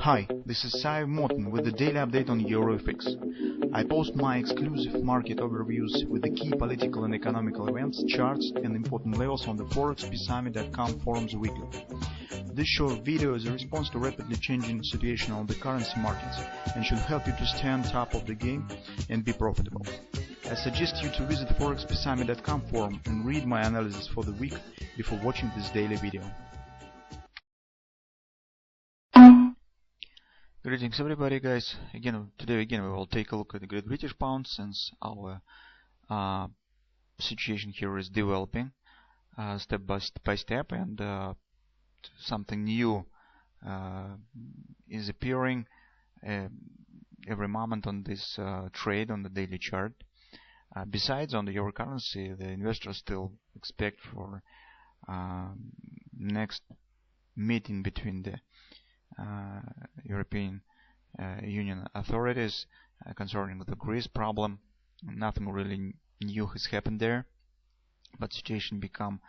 Hi, this is Sive Morten with the daily update on EuroFX. I post my exclusive market overviews with the key political and economical events, charts and important levels on the ForexPeaceArmy.com forums weekly. This short video is a response to rapidly changing situation on the currency markets and should help you to stay on top of the game and be profitable. I suggest you to visit ForexPeaceArmy.com forum and read my analysis for the week before watching this daily video. Greetings everybody, guys. Today we will take a look at the Great British Pound, since our situation here is developing step by step, and something new is appearing every moment on this trade on the daily chart. Besides, on the euro currency, the investors still expect for next meeting between the European Union authorities concerning the Greece problem. Nothing really new has happened there, but situation become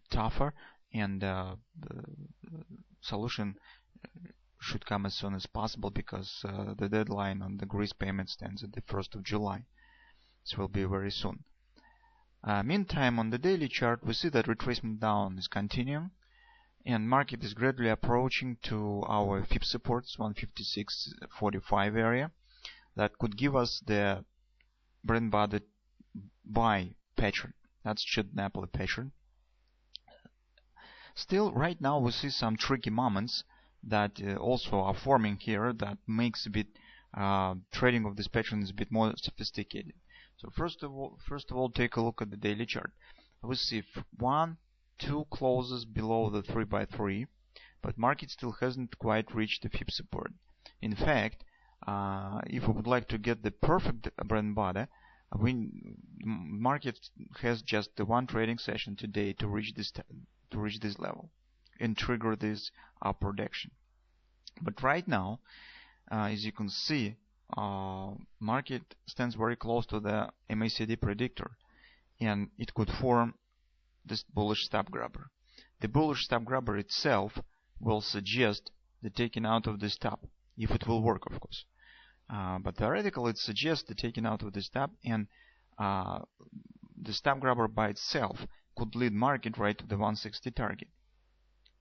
tougher, and the solution should come as soon as possible, because the deadline on the Greece payment stands at the 1st of July. This will be very soon. Meantime, on the daily chart, we see that retracement down is continuing, and market is gradually approaching to our FIB supports, 156.45 area. That could give us the bread and butter buy pattern. That's Napoli pattern. Still, right now we see some tricky moments that also are forming here, that makes a bit trading of this pattern is a bit more sophisticated. So first of all, take a look at the daily chart. We see 2 closes below the 3x3, but market still hasn't quite reached the FIB support. In fact, if we would like to get the perfect bread and butter, market has just the one trading session today to reach this level and trigger this upward action. But right now, as you can see, market stands very close to the MACD predictor, and it could form this bullish stop grabber. The bullish stop grabber itself will suggest the taking out of this stop, if it will work, of course. But theoretically, it suggests the taking out of the stop, and the stop grabber by itself could lead market right to the 160 target,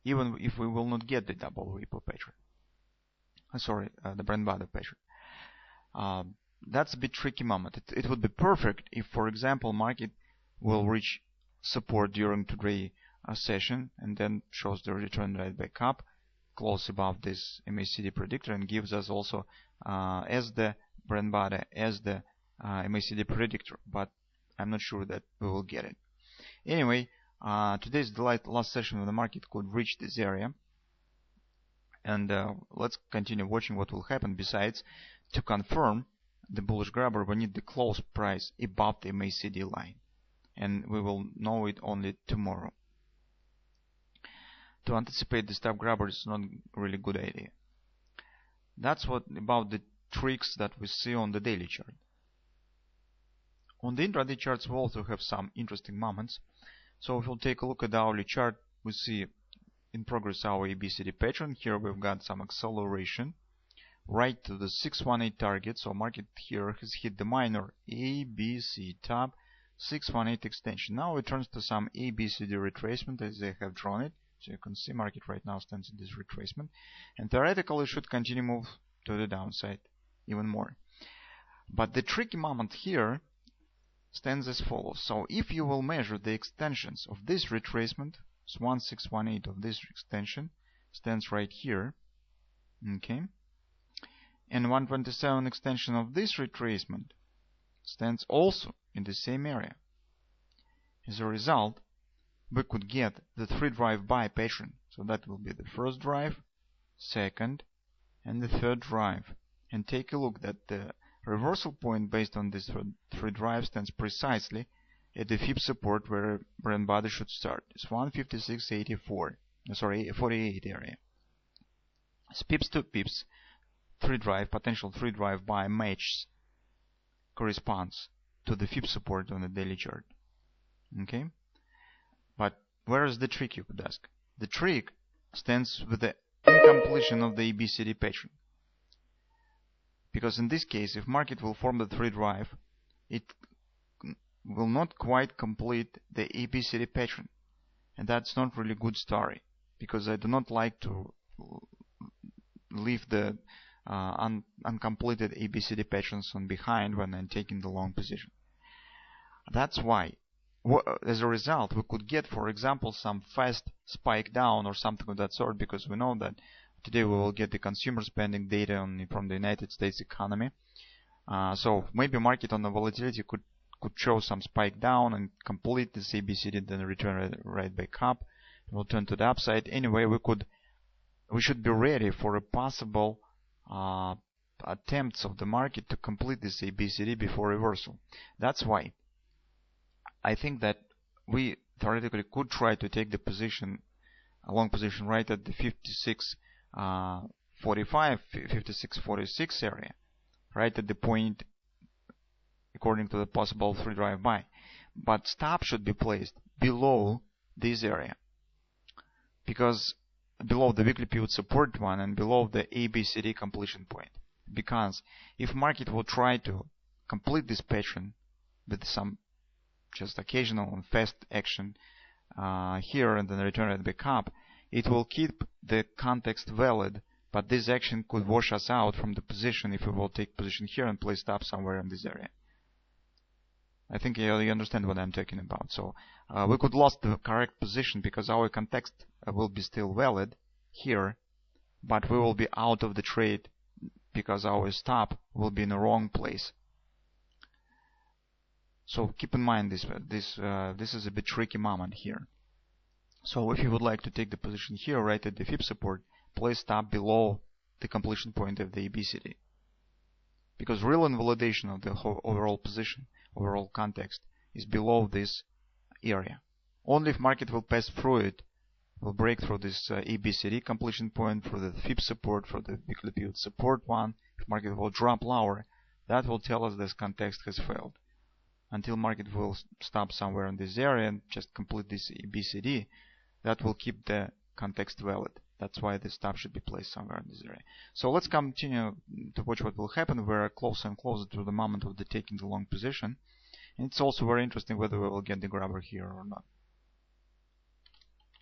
even if we will not get the double repo pattern. The bread and butter pattern. That's a bit tricky moment. It would be perfect if, for example, market will reach support during today's session and then shows the return right back up close above this MACD predictor, and gives us also as the bread and butter as the MACD predictor, but I'm not sure that we will get it. Anyway, today's the last session of the market could reach this area, and let's continue watching what will happen. Besides, to confirm the bullish grabber, we need the close price above the MACD line, and we will know it only tomorrow. To anticipate the stop grabber is not really good idea. That's what about the tricks that we see on the daily chart. On the intraday charts, we also have some interesting moments. So if we'll take a look at the hourly chart, we see in progress our ABCD pattern. Here we've got some acceleration right to the 618 target. So market here has hit the minor ABC top 618 extension. Now it turns to some ABCD retracement as I have drawn it. So you can see market right now stands in this retracement, and theoretically should continue move to the downside even more. But the tricky moment here stands as follows. So if you will measure the extensions of this retracement, so 1618 of this extension stands right here, okay, and 127 extension of this retracement stands also in the same area. As a result, we could get the 3-drive buy pattern. So that will be the first drive, second, and the third drive. And take a look that the reversal point based on this 3 drive stands precisely at the FIB support where bread and butter should start. It's 156.48 area. So pips to pips, 3-drive, potential 3-drive buy matches corresponds to the FIB support on the daily chart. Okay, but where is the trick, you could ask? The trick stands with the incompletion of the ABCD pattern. Because in this case, if market will form the 3 drive, it will not quite complete the ABCD pattern. And that's not really good story, because I do not like to leave the uncompleted ABCD patterns on behind when I'm taking the long position. That's why, as a result, we could get, for example, some fast spike down or something of that sort, because we know that today we will get the consumer spending data from the United States economy. So maybe market on the volatility could show some spike down and complete this ABCD, then return right back up. We'll turn to the upside. Anyway, we should be ready for a possible attempts of the market to complete this ABCD before reversal. That's why I think that we theoretically could try to take the position, a long position, right at the 56.45, 56.46 area, right at the point according to the possible 3 drive buy. But stop should be placed below this area, because below the weekly pivot support one and below the ABCD completion point. Because if market will try to complete this pattern with some just occasional and fast action here and then return it back up, it will keep the context valid, but this action could wash us out from the position if we will take position here and place stop somewhere in this area. I think you understand what I'm talking about. So we could lose the correct position because our context will be still valid here, but we will be out of the trade because our stop will be in the wrong place. So keep in mind this is a bit tricky moment here. So if you would like to take the position here right at the fib support, place stop below the completion point of the ABCD. Because real invalidation of the overall position, overall context, is below this area. Only if market will pass through it, will break through this ABCD completion point for the fib support, for the weekly pivot support one, if market will drop lower, that will tell us this context has failed. Until market will stop somewhere in this area and just complete this ABCD, that will keep the context valid. That's why the stop should be placed somewhere in this area. So let's continue to watch what will happen. We're closer and closer to the moment of the taking the long position. And it's also very interesting whether we will get the grabber here or not.